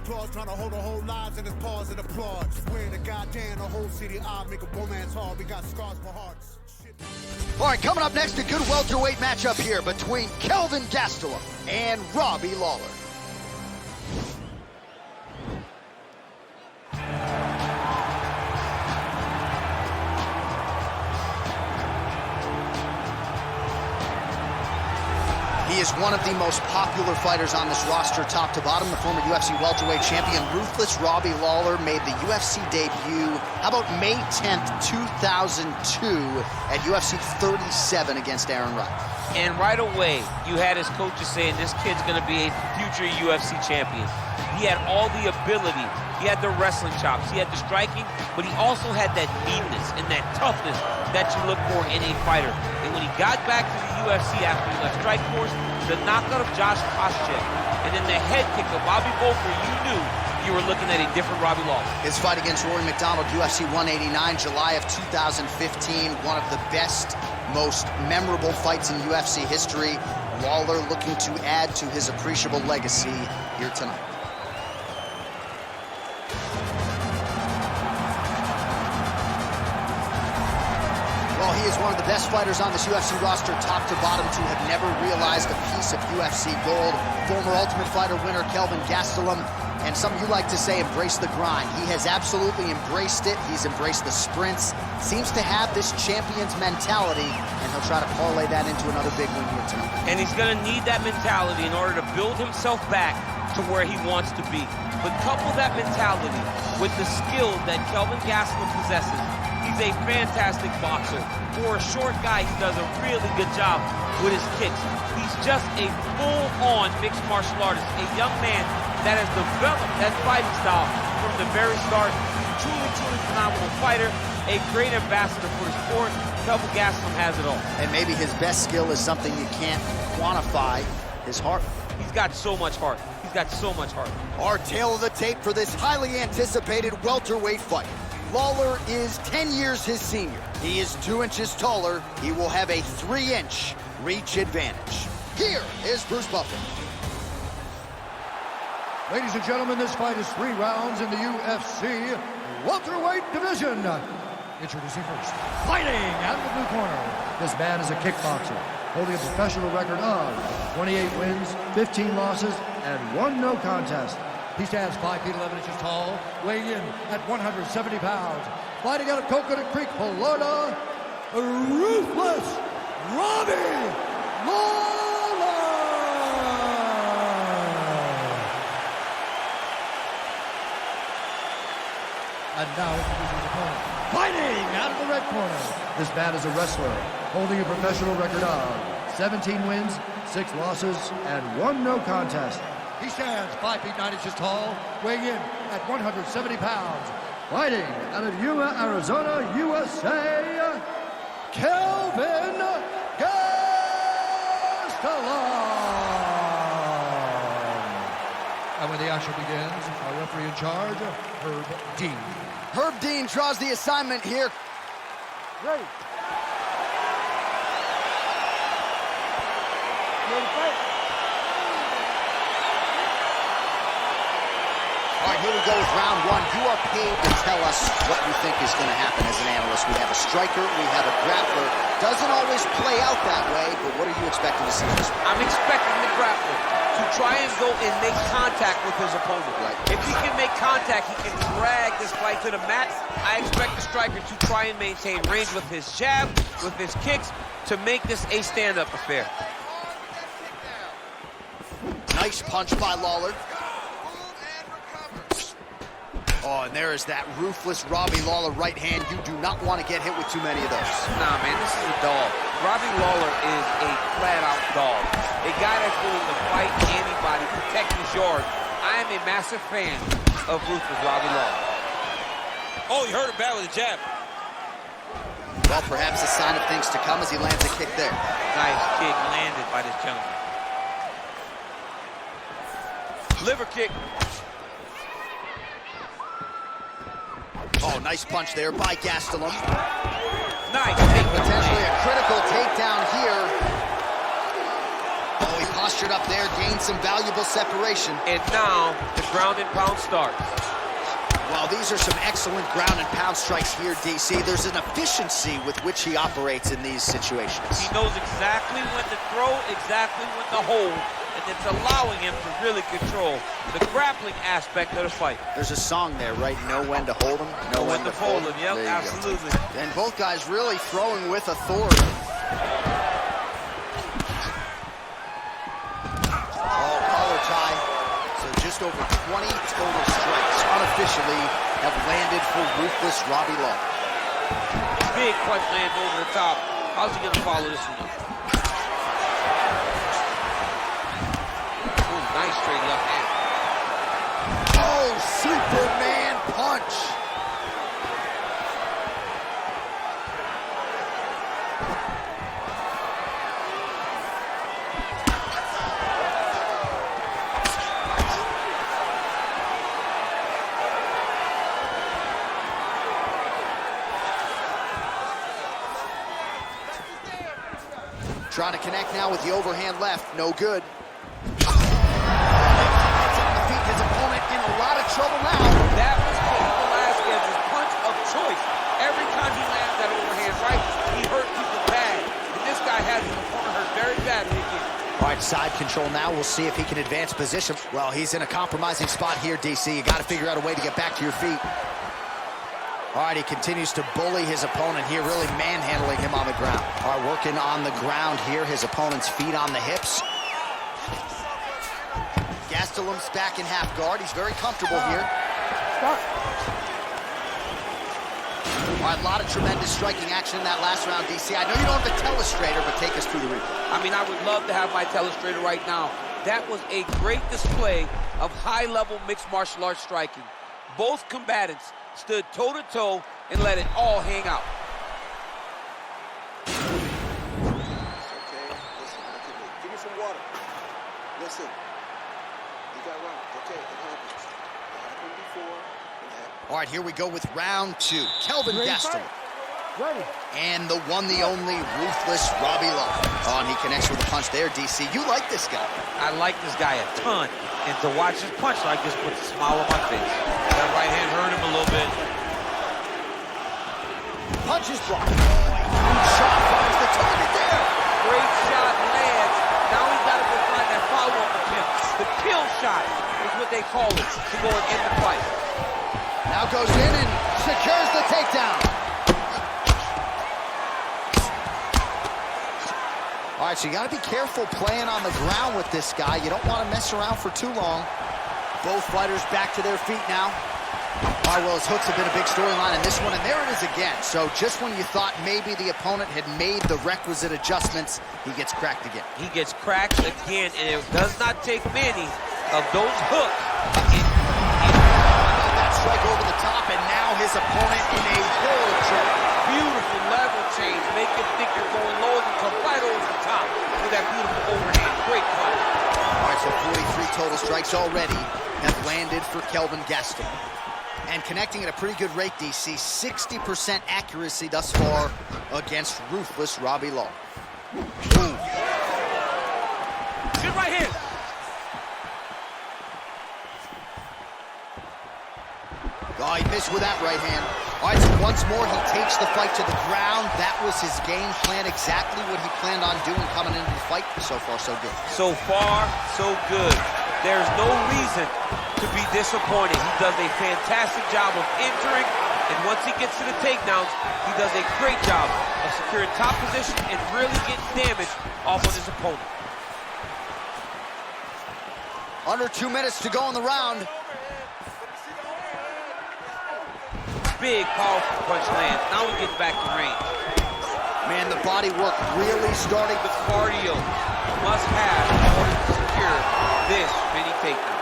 claws, trying to hold the whole lives in his paws and applaud. Swear to goddamn, the whole city I make a romance hard. We got scars for hearts. Shit. All right, coming up next, a good welterweight matchup here between KELVIN GASTELUM and Robbie Lawler. He is one of the most popular fighters on this roster, top to bottom. The former UFC welterweight champion, Ruthless Robbie Lawler, made the UFC debut, how about May 10th, 2002 at UFC 37 against Aaron Wright. And right away, you had his coaches saying, this kid's gonna be a future UFC champion. He had all the ability. He had the wrestling chops, he had the striking, but he also had that meanness and that toughness that you look for in a fighter. And when he got back to the UFC after he left Strikeforce, the knockout of Josh Koscheck, and then the head kick of Bobby Bolker, you knew you were looking at a different Robbie Lawler. His fight against Rory McDonald, UFC 189, July of 2015, one of the best, most memorable fights in UFC history. Lawler looking to add to his appreciable legacy here tonight. Well, he is one of the best fighters on this UFC roster, top to bottom, to have never realized a piece of UFC gold. Former Ultimate Fighter winner KELVIN GASTELUM, and some of you like to say embrace the grind. He has absolutely embraced it. He's embraced the sprints. Seems to have this champion's mentality, and he'll try to parlay that into another big win here tonight. And he's gonna need that mentality in order to build himself back to where he wants to be. But couple that mentality with the skill that KELVIN GASTELUM possesses. He's a fantastic boxer. For a short guy, he does a really good job with his kicks. He's just a full-on mixed martial artist, a young man that has developed that fighting style from the very start. Truly, truly phenomenal fighter, a great ambassador for the sport. KELVIN GASTELUM has it all. And maybe his best skill is something you can't quantify, his heart. He's got so much heart. He's got so much heart. Our tail of the tape for this highly anticipated welterweight fight. Lawler is 10 years his senior. He is 2 inches taller. He will have a 3-inch reach advantage. Here is Bruce Buffer. Ladies and gentlemen, this fight is 3 rounds in the UFC welterweight division. Introducing first, fighting out of the blue corner. This man is a kickboxer, holding a professional record of 28 wins, 15 losses, and 1 no contest. He stands 5 feet 11 inches tall, weighing in at 170 pounds. Fighting out of Coconut Creek, Florida, Ruthless Robbie Lawler! And now introducing his opponent. Fighting out of the red corner. This man is a wrestler, holding a professional record of 17 wins, 6 losses, and 1 no contest. He stands 5 feet 9 inches tall, weighing in at 170 pounds. Fighting out of Yuma, Arizona, USA, KELVIN GASTELUM. And when the action begins, our referee in charge, Herb Dean. Herb Dean draws the assignment here. Ready. All right, here we go with round 1. You are paid to tell us what you think is going to happen as an analyst. We have a striker, we have a grappler. Doesn't always play out that way, but what are you expecting to see in this one? I'm expecting the grappler to try and go and make contact with his opponent. Right. If he can make contact, he can drag this fight to the mat. I expect the striker to try and maintain range with his jab, with his kicks, to make this a stand-up affair. Nice punch by Lawler. Oh, and there is that ruthless Robbie Lawler right hand. You do not want to get hit with too many of those. Nah, man, this is a dog. Robbie Lawler is a flat-out dog. A guy that's willing to fight anybody, protect his yard. I am a massive fan of ruthless Robbie Lawler. Oh, he hurt him bad with a jab. Well, perhaps a sign of things to come as he lands a kick there. Nice kick landed by this gentleman. Liver kick. Oh, nice punch there by Gastelum. Nice. Potentially a critical takedown here. Oh, he postured up there, gained gained some valuable separation. And now the ground and pound starts. Well, these are some excellent ground and pound strikes here, DC. There's an efficiency with which he operates in these situations. He knows exactly when to throw, exactly when to hold, and it's allowing him to really control the grappling aspect of the fight. There's a song there, right? Know when to hold him, know when to fold him. Yep, absolutely. And both guys really throwing with authority. Oh, collar tie. So just over 20 total strikes unofficially have landed for ruthless Robbie Lawler. Big punch lands over the top. How's he gonna follow this one up? Ooh, nice straight left hand. Oh, Superman punch. Trying to connect now with the overhand left. No good. Gets on the feet. His opponent in a lot of trouble now. That was Cain Velasquez's punch of choice. Every time he lands that overhand right, he hurt people bad. And this guy has his opponent hurt very badly again. All right, side control now. We'll see if he can advance position. Well, he's in a compromising spot here, DC. You got to figure out a way to get back to your feet. All right, he continues to bully his opponent here, really manhandling him on the ground. All right, working on the ground here, his opponent's feet on the hips. Gastelum's back in half guard. He's very comfortable here. Stop. All right, a lot of tremendous striking action in that last round, DC. I know you don't have the telestrator, but take us through the replay. I mean, I would love to have my telestrator right now. That was a great display of high-level mixed martial arts striking. Both combatants stood toe-to-toe and let it all hang out. Okay, listen, look at me. Give me some water. Listen, you got right. Okay, it happens. It happened before. It happened. All right, here we go with round two. Kelvin Gastelum. Ready. And the one, the only, ruthless Robbie Lawler. Oh, and he connects with a punch there, DC. You like this guy. I like this guy a ton. And to watch his punch like this puts a smile on my face. That right hand hurt him a little bit. Punch is blocked. Shot finds the target there. Great shot lands. Now he's got to go find that follow-up attempt. The kill shot is what they call it to go and end the fight. Now goes in and secures the takedown. All right, so you got to be careful playing on the ground with this guy. You don't want to mess around for too long. Both fighters back to their feet now. All right, well, his hooks have been a big storyline in this one, and there it is again. So just when you thought maybe the opponent had made the requisite adjustments, he gets cracked again. He gets cracked again, and it does not take many of those hooks. That strike over the top, and now his opponent in a full choke. Beautiful level change. Make him think you're going low and come right over the top with that beautiful overhand. Great punch. All right, so 43 total strikes already have landed for Kelvin Gastelum. And connecting at a pretty good rate, DC. 60% accuracy thus far against ruthless Robbie Lawler. Good right hand. Oh, he missed with that right hand. All right, so once more, he takes the fight to the ground. That was his game plan, exactly what he planned on doing coming into the fight. So far, so good. So far, so good. There's no reason to be disappointed. He does a fantastic job of entering, and once he gets to the takedowns, he does a great job of securing top position and really getting damage off on his opponent. Under 2 minutes to go in the round. Big, powerful punch lands. Now we get back to range. Man, the body work really starting. The cardio must have in order to secure this many takedowns.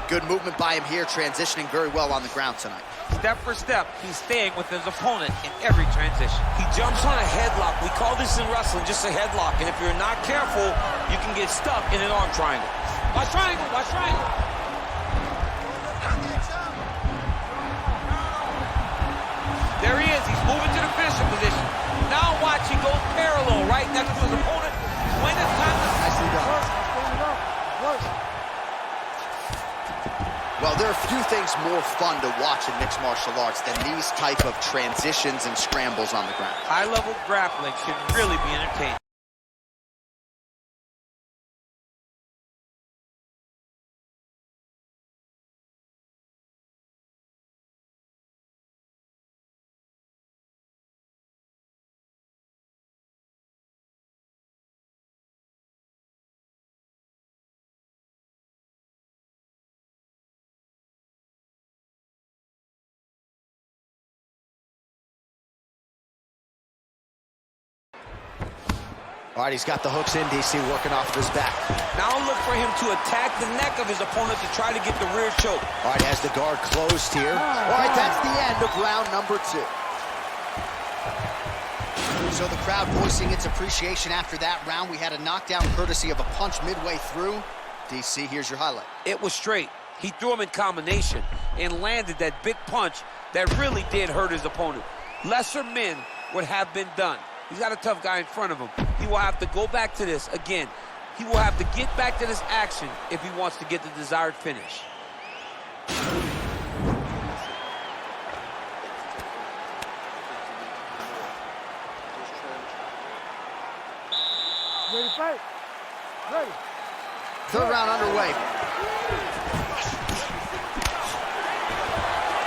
Good movement by him here, transitioning very well on the ground tonight. Step for step, he's staying with his opponent in every transition. He jumps on a headlock. We call this in wrestling just a headlock. And if you're not careful, you can get stuck in an arm triangle. Watch triangle, watch triangle. There he is, he's moving to the finishing position. Now watch, he goes parallel, right? There are few things more fun to watch in mixed martial arts than these type of transitions and scrambles on the ground. High-level grappling should really be entertaining. All right, he's got the hooks in, DC, working off of his back. Now look for him to attack the neck of his opponent to try to get the rear choke. All right, has the guard closed here. All right, that's the end of round number 2. So the crowd voicing its appreciation after that round. We had a knockdown courtesy of a punch midway through. DC, here's your highlight. It was straight. He threw him in combination and landed that big punch that really did hurt his opponent. Lesser men would have been done. He's got a tough guy in front of him. He will have to go back to this again. He will have to get back to this action if he wants to get the desired finish. Ready to fight? Ready. Third round underway.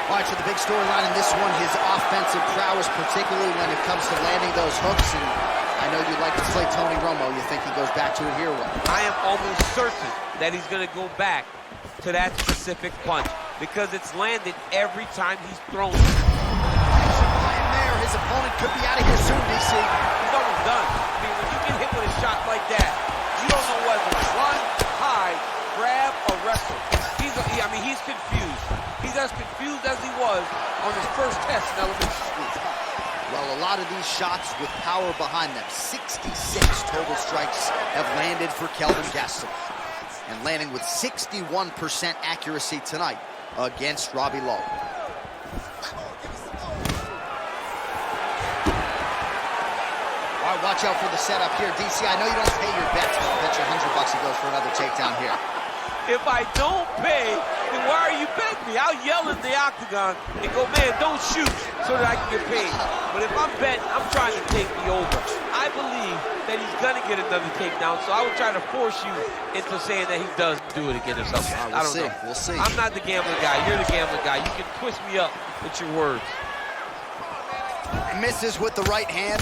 All right, so the big storyline in this one, his offensive prowess, particularly when it comes to landing those hooks. And I know you like to play Tony Romo. You think he goes back to it here? What? I am almost certain that he's going to go back to that specific punch because it's landed every time he's thrown it. There, his opponent could be out of here soon, DC. He's almost done. I mean, when you get hit with a shot like that, you don't know whether to run, hide, grab, or wrestle. He's confused. He's as confused as he was on his first test in elementary school. Well, a lot of these shots with power behind them. 66 total strikes have landed for Kelvin Gastelum. And landing with 61% accuracy tonight against Robbie Lawler. All right, watch out for the setup here. DC, I know you don't pay your bets, but I'll bet you $100 he goes for another takedown here. If I don't pay, then why are you betting me? I'll yell at the octagon and go, man, don't shoot, so that I can get paid. But if I'm betting, I'm trying to take the over. I believe that he's going to get another takedown, so I would try to force you into saying that he does do it again or something. I don't know. We'll see. I'm not the gambling guy. You're the gambling guy. You can twist me up with your words. Misses with the right hand.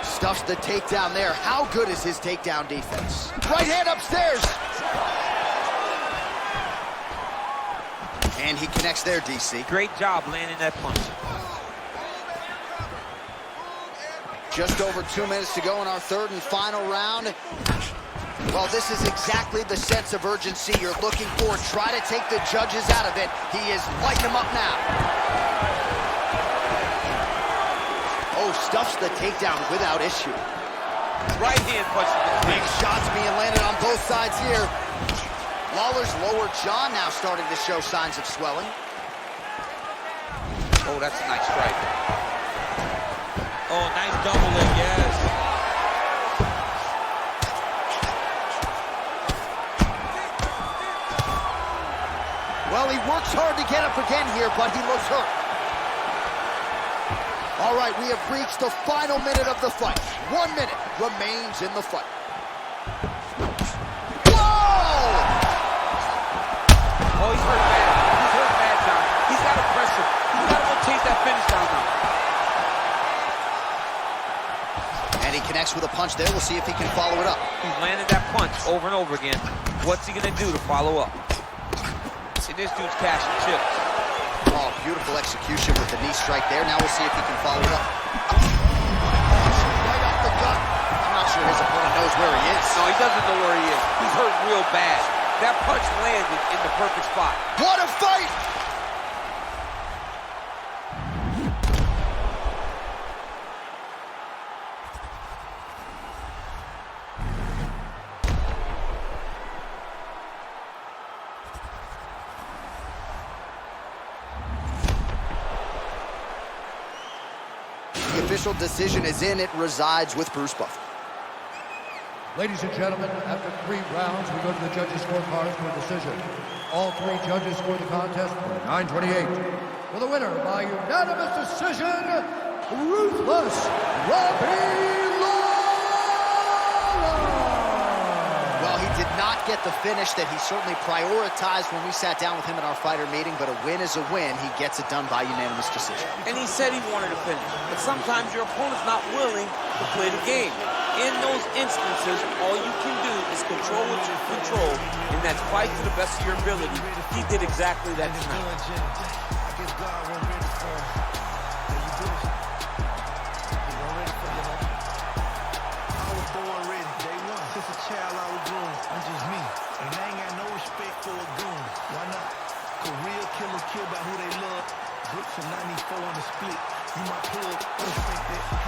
Stuffs the takedown there. How good is his takedown defense? Right hand upstairs. And he connects there, DC. Great job landing that punch. Just over 2 minutes to go in our third and final round. Well, this is exactly the sense of urgency you're looking for. Try to take the judges out of it. He is lighting them up now. Oh, stuffs the takedown without issue. Right hand punch. Big shots being landed on both sides here. Lawler's lower jaw now starting to show signs of swelling. Oh, that's a nice strike. Oh, nice double leg, yes. Well, he works hard to get up again here, but he looks hurt. All right, we have reached the final minute of the fight. 1 minute remains in the fight. Whoa! Oh, he's hurt bad. He's hurt bad, John. He's got to press him. He's got to go chase that finish down now. And he connects with a punch there. We'll see if he can follow it up. He's landed that punch over and over again. What's he going to do to follow up? See, this dude's cashing chips. Oh, beautiful execution with the knee strike there. Now we'll see if he can follow it up. Right off the gut. I'm not sure his opponent knows where he is. No, he doesn't know where he is. He's hurt real bad. That punch landed in the perfect spot. What a fight! The official decision is in. It resides with Bruce Buffer. Ladies and gentlemen, after 3 rounds, we go to the judges' scorecards for a decision. All 3 judges scored the contest for 9:28. For the winner by unanimous decision, Ruthless Robbie LAWLER! Well, he did not get the finish that he certainly prioritized when we sat down with him at our fighter meeting, but a win is a win. He gets it done by unanimous decision. And he said he wanted to finish. But sometimes your opponent's not willing to play the game. In those instances, all you can do is control what you control, and that's fight to the best of your ability. He did exactly that tonight. Child I was grown, I'm just me, and I ain't got no respect for a goon. Why not? Career killers kill by who they love. Brooks from 94 on the split. You my plug, respect that.